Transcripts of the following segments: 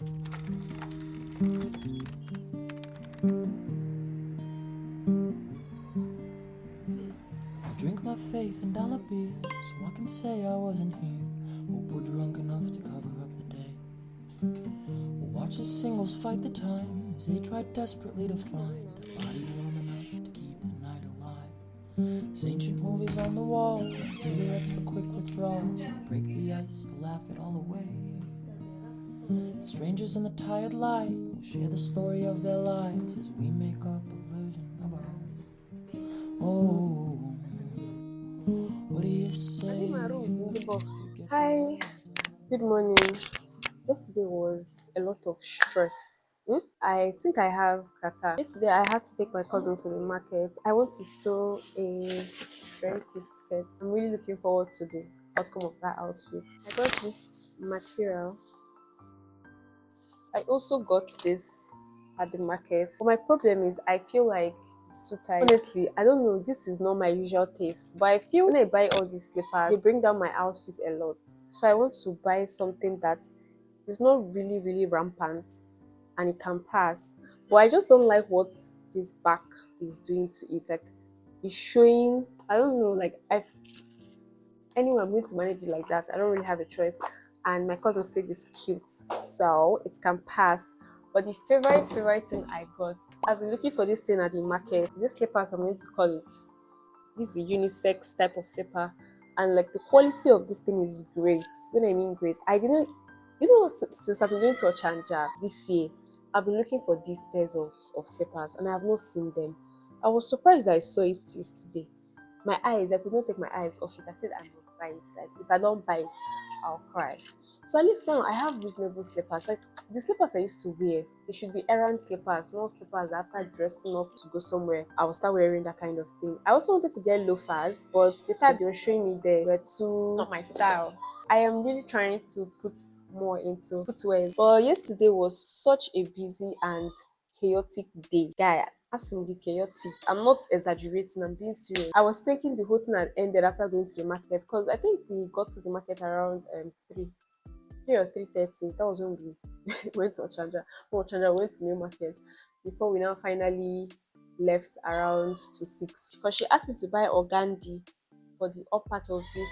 I drink my faith in dollar beers, so I can say I wasn't here. Hope we're drunk enough to cover up the day. We'll watch the singles fight the time as they try desperately to find a body warm enough to keep the night alive. There's ancient movies on the wall, cigarettes for quick withdrawals, break the ice to laugh it all away. Strangers in the tired light will share the story of their lives as we make up a version of our own. Oh, what do you say? My room is in the box. Hi, good morning. Yesterday was a lot of stress. I think I have kata. Yesterday I had to take my cousin to the market. I want to sew a very cute skirt. I'm really looking forward to the outcome of that outfit. I got this material. I also got this at the market. But my problem is I feel like it's too tight. Honestly, I don't know. This is not my usual taste. But I feel when I buy all these slippers, they bring down my outfit a lot. So I want to buy something that is not really rampant and it can pass. But I just don't like what this back is doing to it. Like it's showing, I don't know, like anyway, I'm going to manage it like that. I don't really have a choice. And my cousin said it's cute, so it can pass. But the favorite thing I got, I've been looking for this thing at the market. This slippers, I'm going to call it. This is a unisex type of slipper, and like the quality of this thing is great. When I mean great, I didn't, since I've been going to Ochanja this year, I've been looking for these pairs of slippers, and I have not seen them. I was surprised I saw it yesterday. My eyes, I could not take my eyes off it. I said I must buy it. Like if I don't buy it, I'll cry. So at least now I have reasonable slippers. Like the slippers I used to wear, they should be errand slippers, not slippers that after dressing up to go somewhere, I will start wearing that kind of thing. I also wanted to get loafers, but the type they were showing me there were too not my style. I am really trying to put more into footwear. But yesterday was such a busy and chaotic day. Guy, absolutely chaotic. I'm not exaggerating, I'm being serious. I was thinking the whole thing had ended after going to the market because I think we got to the market around 3 or 3:30. That was when we went to Ochanja. From Ochanja, we went to New Market before we now finally left around to 6. Because she asked me to buy organdi for the up part of this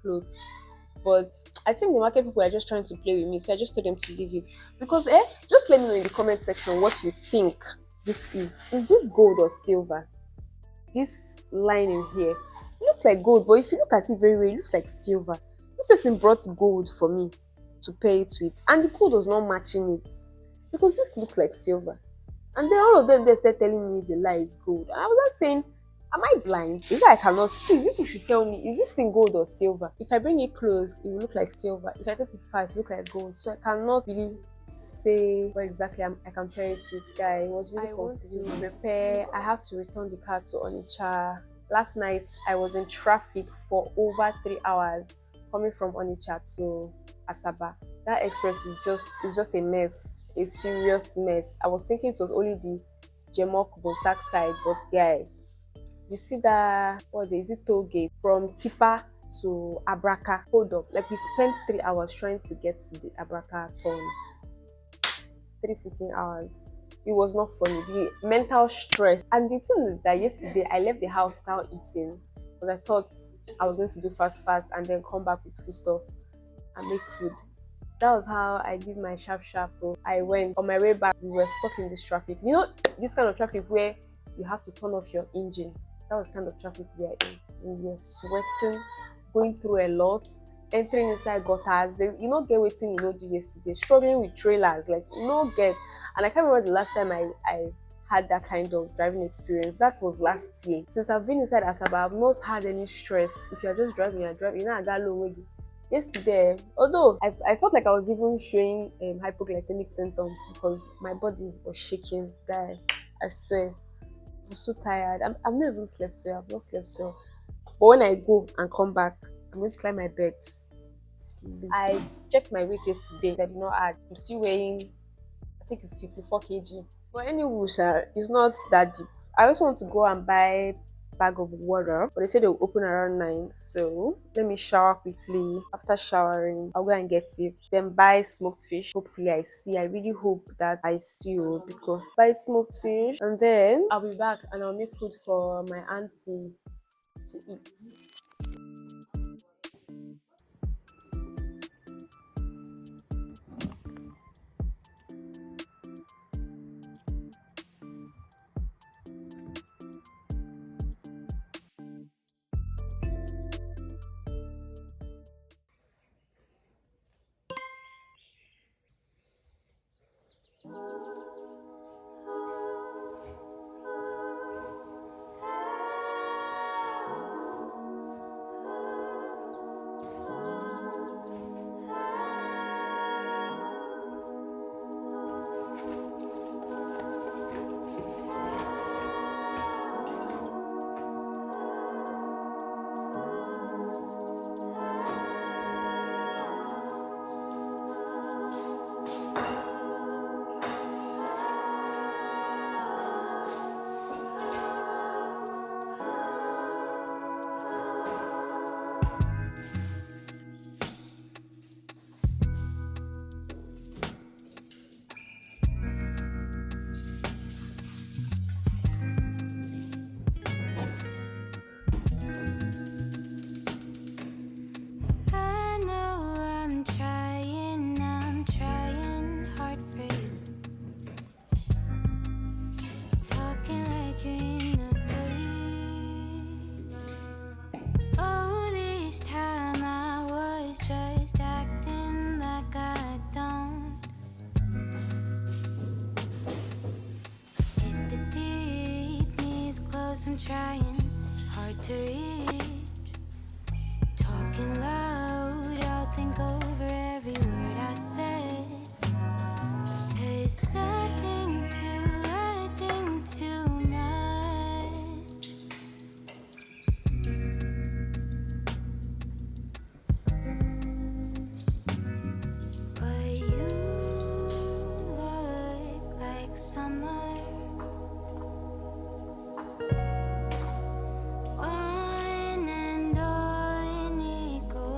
clothes. But I think the market people are just trying to play with me, so I just told them to leave it. Because just let me know in the comment section what you think this is. Is this gold or silver? This line in here, it looks like gold, but if you look at it very well, it looks like silver. This person brought gold for me to pay it with, and the gold was not matching it because this looks like silver. And then all of them they started telling me it's a lie, it's gold. And I was just saying, am I blind? Is it I cannot see? Please, if you should tell me, is this thing gold or silver? If I bring it close, it will look like silver. If I take it far, it will look like gold. So I cannot really say what exactly I compare it with. Guy, it was really confusing. Repair. I have to return the car to Onitsha. Last night I was in traffic for over 3 hours coming from Onitsha to Asaba. That express is just a mess, a serious mess. I was thinking it was only the Jemok Bonsak side, but guy, you see that is it toll gate from Tipa to Abraka? Hold up, like we spent 3 hours trying to get to the Abraka town. 3 freaking hours. It was not funny. The mental stress. And the thing is that yesterday I left the house without eating because I thought I was going to do fast and then come back with food stuff and make food. That was how I did my sharp. I went on my way back. We were stuck in this traffic. You know, this kind of traffic where you have to turn off your engine. That was the kind of traffic we are in. We were sweating, going through a lot, entering inside gutters. You not get waiting, you know, do yesterday. Struggling with trailers, like you not get. And I can't remember the last time I had that kind of driving experience. That was last year. Since I've been inside Asaba, I've not had any stress. If you're just driving, you're driving. You know, I got low weight. Yesterday, although I felt like I was even showing hypoglycemic symptoms because my body was shaking. Guy, I swear, I was so tired. I've not even slept well. I've not slept well. But when I go and come back, I'm going to climb my bed. Sleep. I checked my weight yesterday. I did not add. I'm still weighing, I think it's 54 kg. But anyway, it's not that deep. I also want to go and buy bag of water, but they said they'll open around 9. So let me shower quickly. After showering, I'll go and get it. Then buy smoked fish. Hopefully, I really hope that I see you because buy smoked fish, and then I'll be back and I'll make food for my auntie to eat. I know I'm trying hard for you. Talking like you're in a hurry. Oh, this time I was just acting like I don't. Hit the deep, knees close, I'm trying hard to reach. Talking loud, I'll think over every word I said. 'Cause I think too much. But you look like summer. On and on it goes.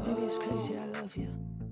Maybe it's crazy I love you.